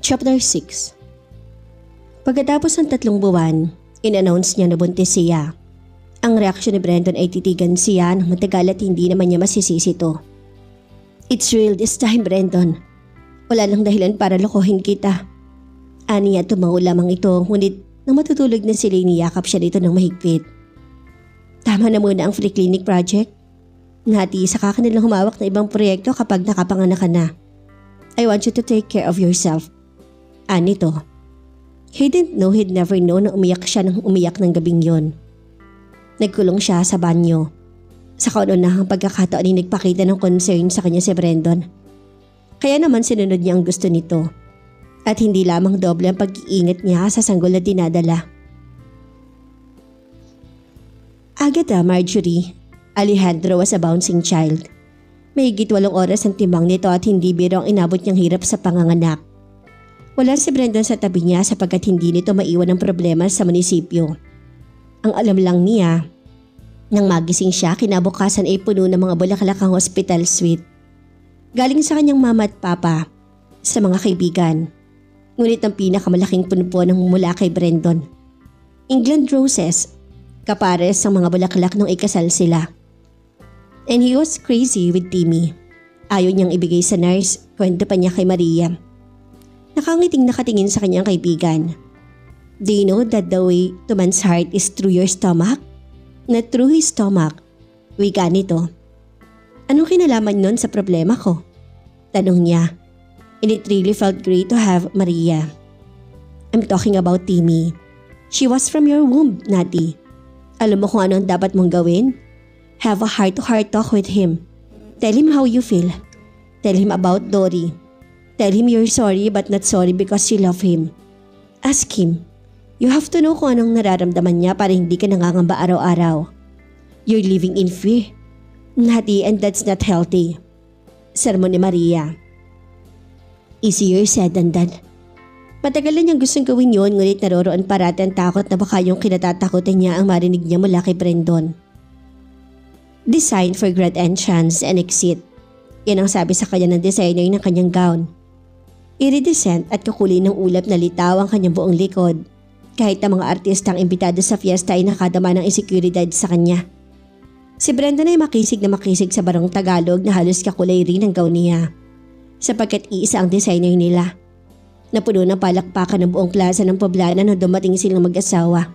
Chapter 6. Pagkatapos ng 3 buwan, in-announce niya na buntis siya. Ang reaksyon ni Brandon ay titigan siya ng matagal at hindi naman niya masisisi to. "It's real this time, Brandon. Wala lang dahilan para lokohin kita." Aniya tumango lamang ito, ngunit nang matutulog na sila niyakap siya dito ng mahigpit. "Tama na muna ang free clinic project. Nati, saka ka nilang humawak na ibang proyekto kapag nakapanganak ka na. I want you to take care of yourself." Anito. He didn't know, he'd never know na umiyak siya ng umiyak ng gabing yon. Nagkulong siya sa banyo. Sa kauna-unahang pagkakataon ay nagpakita ng concern sa kanya si Brandon. Kaya naman sinunod niya ang gusto nito. At hindi lamang doble ang pag-iingat niya sa sanggol na dinadala. Agatha Marjorie, Alejandro was a bouncing child. Mahigit 8 oras ang timbang nito at hindi biro ang inabot niyang hirap sa panganganak. Wala si Brandon sa tabi niya sapagkat hindi nito maiwan ang problema sa munisipyo. Ang alam lang niya, nang magising siya kinabukasan ay puno ng mga bulaklak ang hospital suite. Galing sa kanyang mama at papa, sa mga kaibigan. Ngunit ang pinakamalaking punpo ng mula kay Brandon. England roses, kapares ang mga bulaklak nung ikasal sila. And he was crazy with Timmy. Ayaw niyang ibigay sa nurse, kwento pa niya kay Maria. Nakangiting nakatingin sa kanyang kaibigan. "Do you know that the way to man's heart is through your stomach? Not through his stomach." Wika nito. "Anong kinalaman nun sa problema ko?" Tanong niya. And it really felt great to have Maria. "I'm talking about Timmy. She was from your womb, Nati. Alam mo kung ano ang dapat mong gawin? Have a heart-to-heart talk with him. Tell him how you feel. Tell him about Dory. Tell him you're sorry but not sorry because you love him. Ask him. You have to know kung anong nararamdaman niya para hindi ka nangangamba araw-araw. You're living in fear, Nati, and that's not healthy." Sermon ni Maria. Easier said than done. Matagal na niyang gustong gawin yun, ngunit naroroon parati ang takot na baka yung kinatatakutan niya ang marinig niya mula kay Brandon. "Design for grand entrance and exit." Yan ang sabi sa kanya ng designer ng kanyang gown. Iridescent at kakulay ng ulap na litaw ang kanyang buong likod. Kahit ang mga artistang imbitado sa fiesta ay nakadama ng insekuridad sa kanya. Si Brandon ay makisig na makisig sa barong Tagalog na halos kakulay rin ang gown niya. Sapagkat iisa ang designer nila. Napuno ng palakpakan ng buong plaza ng Poblana nang dumating silang mag-asawa.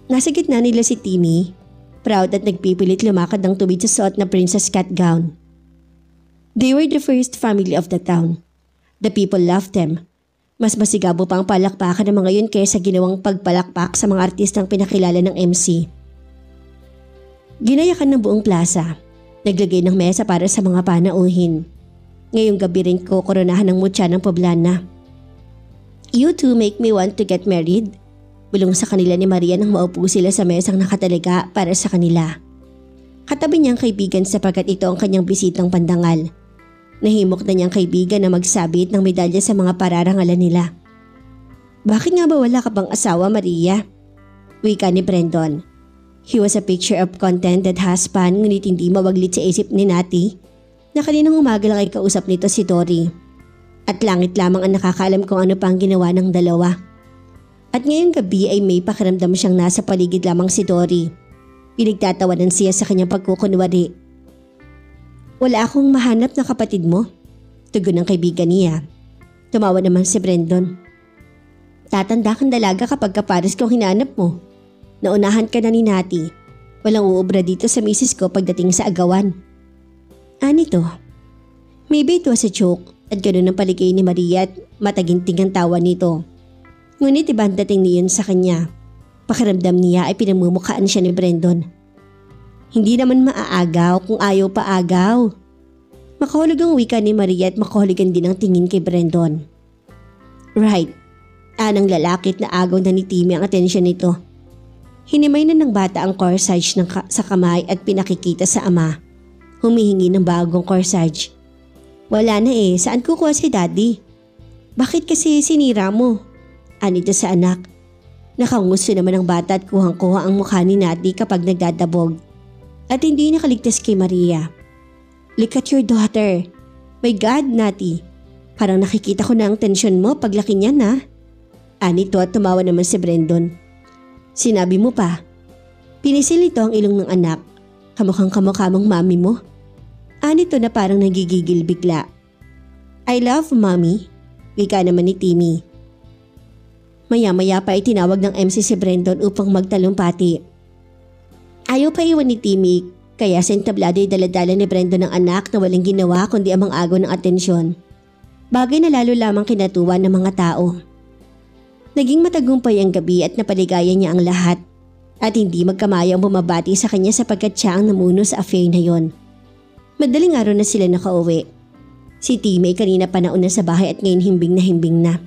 Nasa gitna nila si Timmy, proud at nagpipilit lumakad ng tuwid sa suot na princess cut gown. They were the first family of the town. The people loved them. Mas masigabo pa ang palakpakan ng mga yun kaysa ginawang pagpalakpak sa mga artistang pinakilala ng MC. Ginayakan ng buong plaza. Naglagay ng mesa para sa mga panauhin. Ngayong gabi rin kukoronahan ng mutya ng Poblana. "You two make me want to get married." Bulong sa kanila ni Maria nang maupo sila sa mesang nakatalaga para sa kanila. Katabi niyang kaibigan sapagkat ito ang kanyang bisitang pandangal. Nahimok na niyang kaibigan na magsabit ng medalya sa mga pararangalan nila. "Bakit nga ba wala ka bang asawa, Maria?" Wika ni Brandon. He was a picture of contented husband, ngunit hindi mawaglit sa isip ni Nati na kaninang umaga lang ay kausap nito si Dory. At langit lamang ang nakakaalam kung ano pa ang ginawa ng dalawa. At ngayong gabi ay may pakiramdam siyang nasa paligid lamang si Dory. Pinagtatawanan siya sa kanyang pagkukunwari. "Wala akong mahanap na kapatid mo," tugon ng kaibigan niya. Tumawa naman si Brandon. "Tatanda kang dalaga kapag kapares kong hinanap mo. Naunahan ka na ni Nati. Walang uubra dito sa misis ko pagdating sa agawan." Anito. Maybe it was a joke at ganoon ang paligay ni Maria at mataginting ang tawa nito. Ngunit iba ang dating niyon sa kanya. Pakiramdam niya ay pinamumukhaan siya ni Brandon. Hindi naman maaagaw kung ayaw paagaw. Makahulog ang wika ni Maria at makahulugan din ang tingin kay Brandon. Right. Anang lalaki at naagaw na ni Timmy ang atensyon nito. Hinimay na ng bata ang corsage sa kamay at pinakikita sa ama. Humihingi ng bagong corsage. "Wala na saan kukuha si Daddy? Bakit kasi sinira mo?" Anito sa anak. Nakanguso naman ang bata at kuhang-kuha ang mukha ni Nati kapag nagdadabog. At hindi nakaligtas kay Maria. "Look at your daughter. My God, Nati. Parang nakikita ko na ang tensyon mo paglaki niyan ha. Anito at tumawa naman si Brandon. Sinabi mo pa. Pinisil ito ang ilong ng anak. Kamukhang kamukha mong mami mo. Anito na parang nagigigil bigla. I love mommy. Wika naman ni Timmy. Maya-maya pa ay tinawag ng MC si Brandon upang magtalumpati. Ayaw pa iwan ni Timmy kaya sa entablado ay daladala ni Brandon ng anak na walang ginawa kundi amang agaw ng atensyon. Bagay na lalo lamang kinatuwa ng mga tao. Naging matagumpay ang gabi at napaligaya niya ang lahat at hindi magkamayang bumabati sa kanya sapagkat siya ang namuno sa affair na yon. Madaling araw na sila nakauwi. Si Timmy kanina pa nauna sa bahay at ngayon himbing na.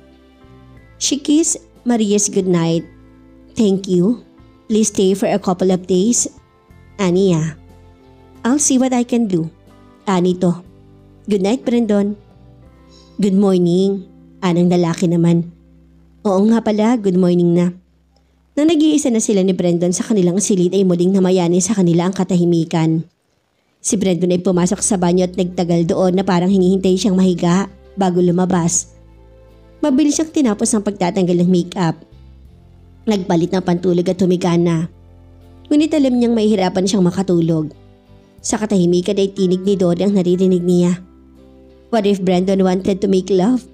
She kissed Maria's goodnight. Thank you. Please stay for a couple of days. Ania. I'll see what I can do. Anito. Good night, Brandon. Good morning. Anang lalaki naman. Oo nga pala, good morning na. Nang nag-iisa na sila ni Brandon sa kanilang silid ay muling namayani sa kanila ang katahimikan. Si Brandon ay pumasok sa banyo at nagtagal doon na parang hinihintay siyang mahiga bago lumabas. Mabilis siyang tinapos ang pagtatanggal ng make-up. Nagpalit ng pantulog at humiga na. Ngunit alam niyang mahihirapan siyang makatulog. Sa katahimikan ay tinig ni Dory ang naririnig niya. What if Brandon wanted to make love?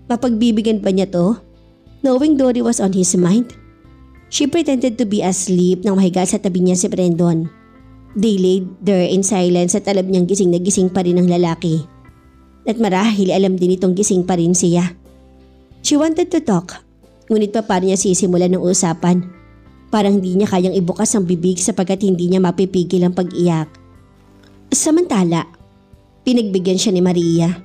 Mapagbibigyan pa niya to? Knowing Dory was on his mind. She pretended to be asleep nang mahiga sa tabi niya si Brandon. They laid there in silence at alam niyang gising na gising pa rin ang lalaki. At marahil alam din itong gising pa rin siya. She wanted to talk, ngunit paano niya sisimulan ng usapan? Parang hindi niya kayang ibukas ang bibig sapagkat hindi niya mapipigil ang pag-iyak. Samantala, pinagbigyan siya ni Maria.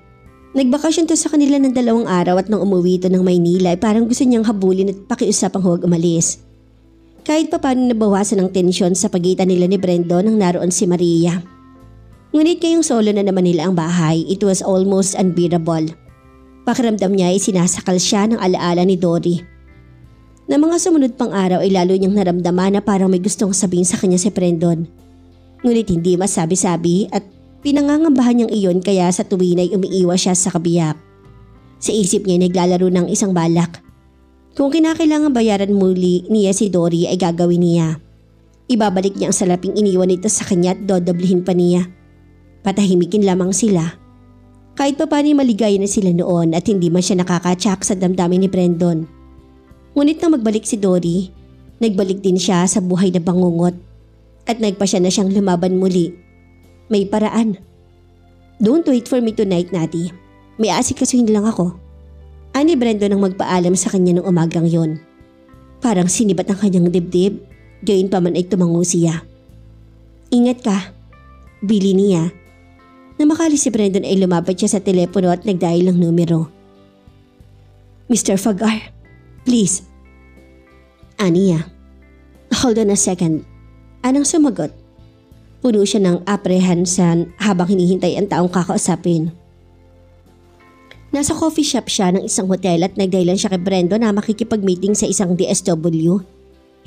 Nagbakasyon to sa kanila ng 2 araw at nang umuwi ito ng Maynila ay parang gusto niyang habulin at pakiusapang huwag umalis. Kahit pa paano nabawasan ang tensyon sa pagitan nila ni Brandon nang naroon si Maria. Ngunit ngayong solo na naman nila ang bahay, it was almost unbearable. Pakiramdam niya ay sinasakal siya ng alaala ni Dory. Na mga sumunod pang araw ay lalo niyang naramdaman na parang may gustong sabihin sa kanya si Brandon. Ngunit hindi masabi-sabi at pinangangambahan niyang iyon kaya sa tuwin ay umiiwas siya sa kabiyak. Sa isip niya ay naglalaro ng isang balak. Kung kinakailangan bayaran muli niya si Dory ay gagawin niya. Ibabalik niya ang salaping iniwan nito sa kanya at dodoblihin pa niya. Patahimikin lamang sila. Kahit pa paano maligaya na sila noon at hindi man siya nakakatsak sa damdamin ni Brandon. Ngunit nang magbalik si Dory, nagbalik din siya sa buhay na bangungot at nagpasya na siyang lumaban muli. May paraan. Don't wait for me tonight, Natty. May asikasuhin lang ako. Ani Brandon nang magpaalam sa kanya ng umagang yon. Parang sinibat ang kanyang dibdib, gayon pa man ay tumango siya. Ingat ka, bili niya. Nang makalis si Brandon ay lumapit siya sa telepono at nagdial ng numero. Mr. Fagar, please. Aniya. Hold on a second. Anang sumagot? Puno siya ng apprehension habang hinihintay ang taong kakausapin. Nasa coffee shop siya ng isang hotel at nagdahilan siya kay Brandon na makikipag-meeting sa isang DSW.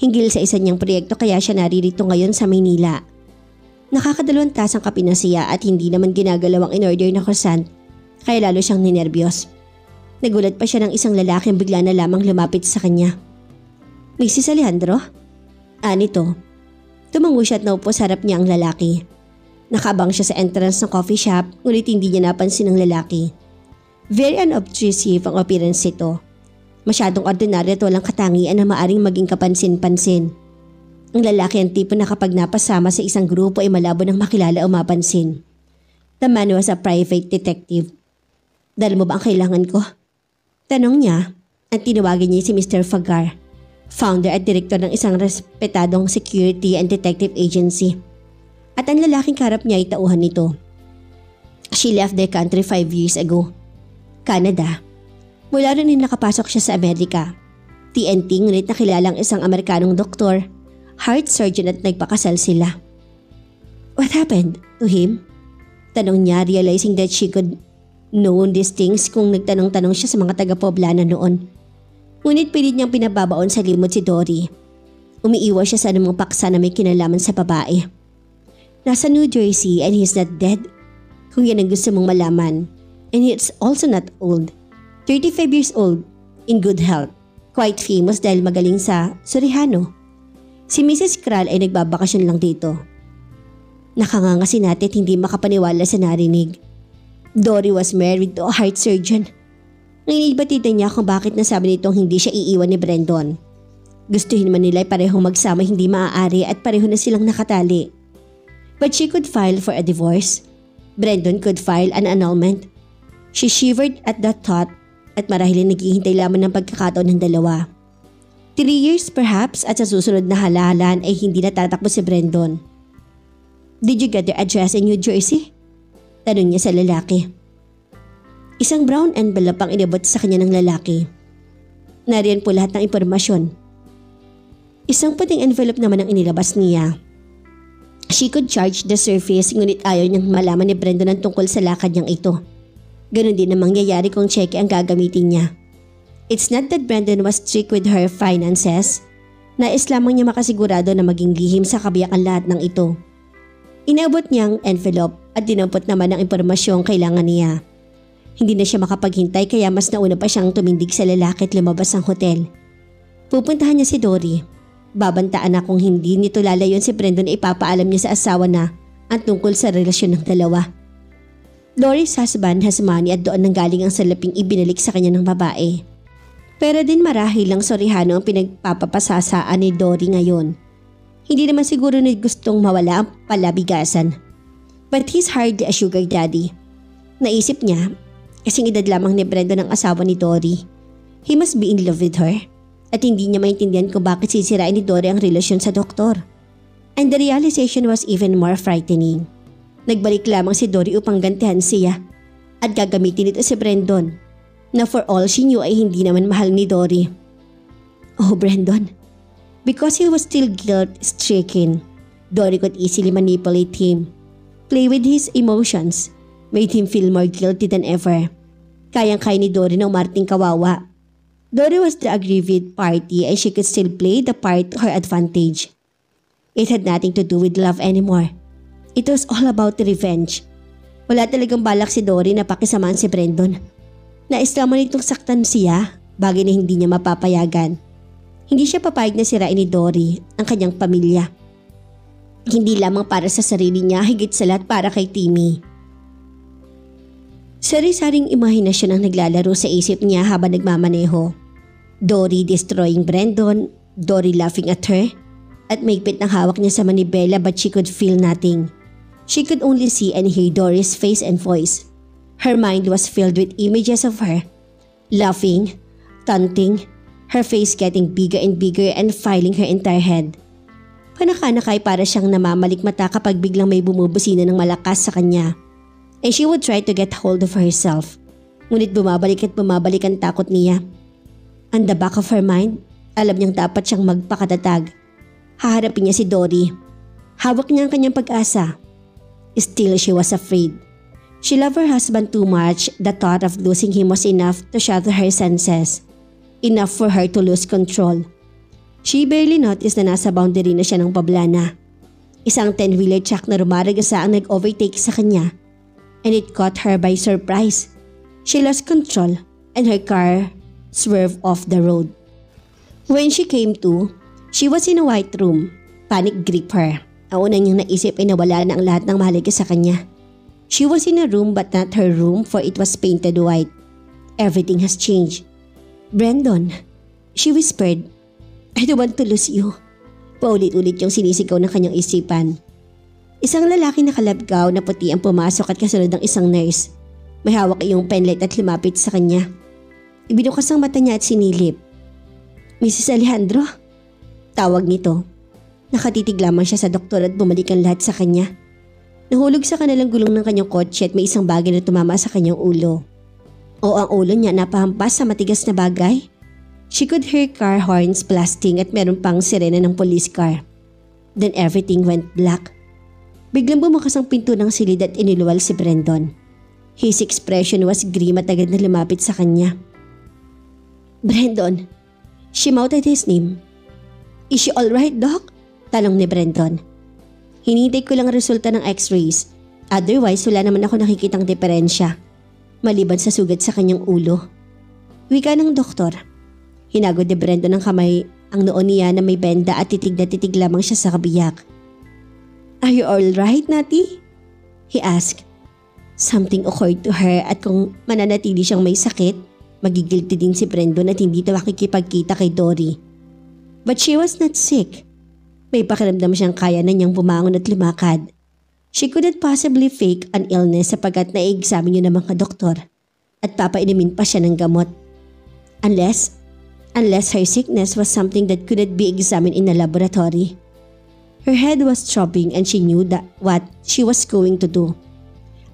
Hinggil sa isa niyang proyekto kaya siya naririto ngayon sa Maynila. Nakakadalawang tasang kape na siya at hindi naman ginagalaw ang in-order na croissant kaya lalo siyang ninervyos. Nagulat pa siya ng isang lalaki ang bigla na lamang lumapit sa kanya. Mrs. Alejandro? Anito. Tumango siya at naupo sa harap niya ang lalaki. Nakaabang siya sa entrance ng coffee shop ngunit hindi niya napansin ang lalaki. Very unobtrusive ang appearance ito. Masyadong ordinaryo at walang katangian na maaring maging kapansin-pansin. Ang lalaki ang tipo na kapag napasama sa isang grupo ay malabo nang makilala o mapansin. The man was a private detective. Dahil mo ba ang kailangan ko? Tanong niya at tinawagan niya si Mr. Fagar, founder at direktor ng isang respetadong security and detective agency. At ang lalaking karap niya ay tauhan nito. She left the country 5 years ago. Canada. Mula rin nakapasok siya sa Amerika. TNT ngunit nakilala ang isang Amerikanong doktor, heart surgeon at nagpakasal sila. What happened to him? Tanong niya realizing that she could know these things kung nagtanong-tanong siya sa mga taga-Poblana noon. Ngunit pilit niyang pinababaon sa limot si Dory. Umiiwas siya sa anumang paksa na may kinalaman sa babae. Nasa New Jersey and he's not dead. Kung yan ang gusto mong malaman, And he's also not old. 35 years old, in good health. Quite famous dahil magaling sa Surihano. Si Mrs. Kral ay nagbabakasyon lang dito. Nakanganga si Nate at hindi makapaniwala sa narinig. Dory was married to a heart surgeon. Ngayon ibatida niya kung bakit nasabi nitong hindi siya iiwan ni Brandon. Gustuhin man nila ay parehong magsama hindi maaari at pareho na silang nakatali. But she could file for a divorce. Brandon could file an annulment. She shivered at that thought at marahil naghihintay lamang ng pagkakataon ng dalawa. 3 years perhaps at sa susunod na halahalan ay hindi natatakbo si Brandon. Did you get their address in New Jersey? Tanong niya sa lalaki. Isang brown envelope ang inabot sa kanya ng lalaki. Nariyan po lahat ng impormasyon. Isang puting envelope naman ang inilabas niya. She could charge the surface ngunit ayaw niyang malaman ni Brandon ang tungkol sa lakad niyang ito. Ganon din ang mangyayari kung cheque ang gagamitin niya. It's not that Brandon was strict with her finances. Nais lamang niya makasigurado na maging lihim sa kabiyak ang lahat ng ito. Inabot niya ang envelope at dinampot naman ang impormasyong kailangan niya. Hindi na siya makapaghintay kaya mas nauna pa siyang tumindig sa lalaki at lumabas ng hotel. Pupuntahan niya si Dory. Babantaan na kung hindi nito lalayon si Brandon ay ipapaalam niya sa asawa na ang tungkol sa relasyon ng dalawa. Dory's husband has money at doon nanggaling ang salaping ibinalik sa kanya ng babae. Pero din marahil lang Surihano ang pinagpapapasasaan ni Dory ngayon. Hindi naman siguro na gustong mawala ang palabigasan. But he's hardly a sugar daddy. Naisip niya, kasing edad lamang ni Brandon ang asawa ni Dory. He must be in love with her. At hindi niya maintindihan kung bakit sisirain ni Dory ang relasyon sa doktor. And the realization was even more frightening. Nagbalik lamang si Dory upang gantihan siya at gagamitin ito si Brandon na for all she knew ay hindi naman mahal ni Dory. Oh Brandon, because he was still guilt-stricken, Dory could easily manipulate him, play with his emotions, made him feel more guilty than ever. Kayang-kaya ni Dory na umarting kawawa. Dory was the aggrieved party and she could still play the part to her advantage. It had nothing to do with love anymore. It was all about revenge. Wala talagang balak si Dory na pakisamaan si Brandon. Nais lamang nitong saktan siya, bagay na hindi niya mapapayagan. Hindi siya papayag na sirain ni Dory ang kanyang pamilya. Hindi lamang para sa sarili niya, higit sa lahat para kay Timmy. Sari-saring imahinasyon ang naglalaro sa isip niya habang nagmamaneho. Dory destroying Brandon, Dory laughing at her, at maigpit ng hawak niya sa manibela but she could feel nothing. She could only see and hear Dory's face and voice. Her mind was filled with images of her, laughing, taunting, her face getting bigger and bigger and filling her entire head. Panaka-nakay para siyang namamalikmata kapag biglang may bumubusina ng malakas sa kanya. And she would try to get hold of herself. Ngunit bumabalik at bumabalik ang takot niya. On the back of her mind, alam niyang dapat siyang magpakatatag. Haharapin niya si Dory. Hawak niya ang kanyang pag-asa. Still she was afraid. She loved her husband too much. The thought of losing him was enough to shatter her senses. Enough for her to lose control. She barely noticed na nasa boundary na siya ng pablana. Isang 10-wheeler truck na rumaragasa ang nag-overtake sa kanya. And it caught her by surprise. She lost control and her car swerved off the road. When she came to, she was in a white room. Panic gripped her. Ang una niyang naisip ay nawala na ang lahat ng mahalaga sa kanya. She was in a room but not her room for it was painted white. Everything has changed. Brandon, she whispered, I don't want to lose you. Paulit-ulit yung sinisigaw ng kanyang isipan. Isang lalaki na kalabgaw na puti ang pumasok at kasunod ng isang nurse. May hawak iyong penlight at lumapit sa kanya. Ibinukas ang mata niya at sinilip. Mrs. Alejandro? Tawag nito. Nakatitig lamang siya sa doktor at bumalik ang lahat sa kanya. Nahulog sa kanilang gulong ng kanyang kotse at may isang bagay na tumama sa kanyang ulo. O ang ulo niya napahampas sa matigas na bagay. She could hear car horns blasting at meron pang sirena ng police car. Then everything went black. Biglang bumukas ang pinto ng silid at iniluwal si Brandon. His expression was grim at agad na lumapit sa kanya. Brandon, she mouthed his name. Is she alright, Doc? Tanong ni Brandon. Hinintay ko lang ang resulta ng x-rays. Otherwise, wala naman ako nakikitang diferensya. maliban sa sugat sa kanyang ulo. Wika ng doktor. Hinagod ni Brandon ng kamay ang noo niya na may benda at titig na titig lamang siya sa kabiyak. "Are you alright, Nati?" he asked. Something occurred to her at kung mananatili siyang may sakit, magigilty din si Brandon at hindi na makikipagkita kay Dory. But she was not sick. May pakiramdam siyang kaya na niyang bumangon at lumakad. She couldn't possibly fake an illness sapagkat na-examine niyo ng mga doktor at papainumin pa siya ng gamot. Unless her sickness was something that couldn't be examined in a laboratory. Her head was throbbing and she knew what she was going to do.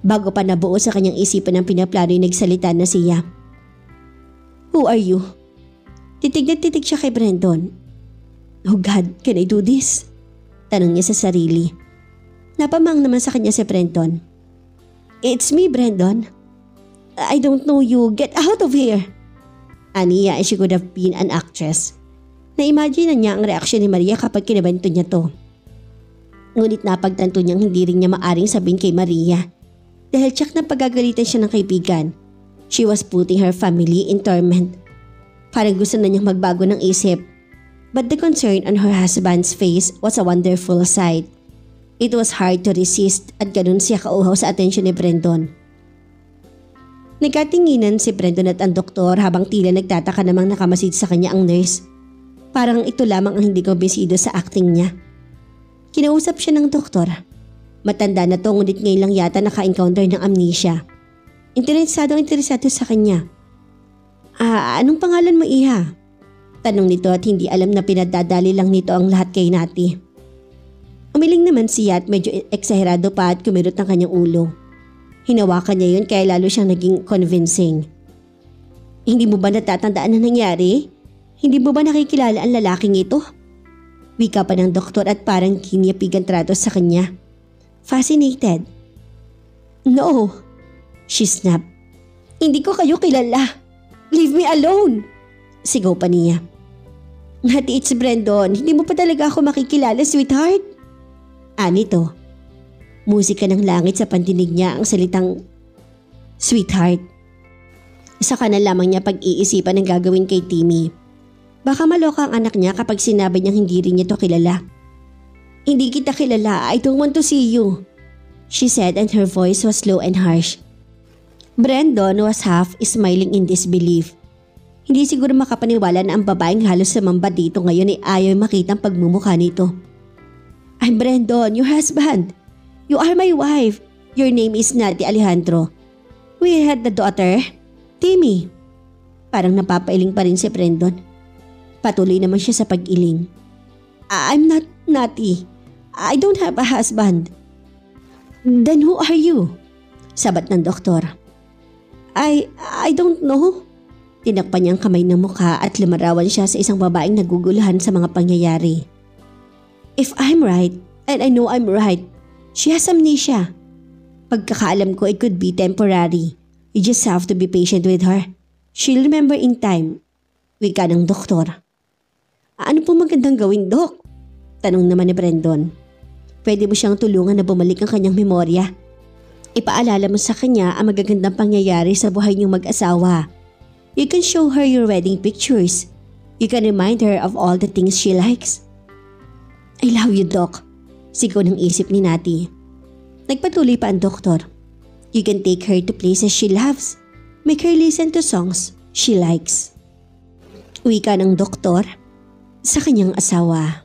Bago pa nabuo sa kanyang isipan ng pinaplano ay nagsalita na siya. "Who are you?" Titig na titig siya kay Brandon. "Oh God, can I do this?" Tanong niya sa sarili. Napamang naman sa kanya si Brandon. "It's me, Brandon. I don't know you. Get out of here." Aniya ay she could have been an actress. Na-imagine na niya ang reaksyon ni Maria kapag kinabento niya to. Ngunit napagtanto niyang hindi rin niya maaring sabihin kay Maria. Dahil tsak na pagagalitan siya ng kaibigan. She was putting her family in torment. Parang gusto na niyang magbago ng isip. But the concern on her husband's face was a wonderful sight. It was hard to resist at ganun siya kauhaw sa atensyon ni Brandon. Nagkatinginan si Brandon at ang doktor habang tila nagtataka namang nakamasid sa kanya ang nurse. Parang ito lamang ang hindi kumbinsido sa acting niya. Kinausap siya ng doktor. Matanda na to ngunit ngayon lang yata naka-encounter ng amnesia. Interesado sa kanya. Anong pangalan mo, Iha?" Tanong nito at hindi alam na pinadadali lang nito ang lahat kay Nati. Umiling naman siya at medyo eksaherado pa at kumirot ang kanyang ulo. Hinawakan niya yun kaya lalo siyang naging convincing. "Hindi mo ba natatandaan na nangyari? Hindi mo ba nakikilala ang lalaking ito?" Wika pa ng doktor at parang kiniyapigan trato sa kanya. Fascinated. "No," she snapped. "Hindi ko kayo kilala. Leave me alone." Sigaw pa niya. "Nati, it's Brandon. Hindi mo pa talaga ako makikilala, sweetheart." Anito. Musika ng langit sa pandinig niya ang salitang sweetheart. Saka na lamang niya pag-iisipan ang gagawin kay Timmy. Baka maloka ang anak niya kapag sinabi niyang hindi rin niya to kilala. "Hindi kita kilala. I don't want to see you," she said and her voice was low and harsh. Brandon was half smiling in disbelief. Hindi siguro makapaniwala na ang babaeng halos sumamba dito ngayon ay ayaw makita ang pagmumukha nito. "I'm Brandon, your husband. You are my wife. Your name is Nati Alejandro. We had the daughter, Timmy." Parang napapailing pa rin si Brandon. Patuloy naman siya sa pag-iling. "I'm not Nati. I don't have a husband." "Then who are you?" Sabat ng doktor. I don't know." Tinakpan niya ang kamay ng mukha at lumarawan siya sa isang babaeng naguguluhan sa mga pangyayari. "If I'm right, and I know I'm right, she has amnesia. Pagkakaalam ko, it could be temporary. You just have to be patient with her. She'll remember in time." Wika ng doktor. "Ano po magandang gawin, Dok?" Tanong naman ni Brandon. "Pwede mo siyang tulungan na bumalik ang kanyang memorya. Ipaalala mo sa kanya ang magagandang pangyayari sa buhay niyong mag-asawa. You can show her your wedding pictures. You can remind her of all the things she likes." "I love you, Doc," sigaw ng isip ni Nati. Nagpatuloy pa ang doktor. "You can take her to places she loves. Make her listen to songs she likes." Wika ng doktor sa kanyang asawa.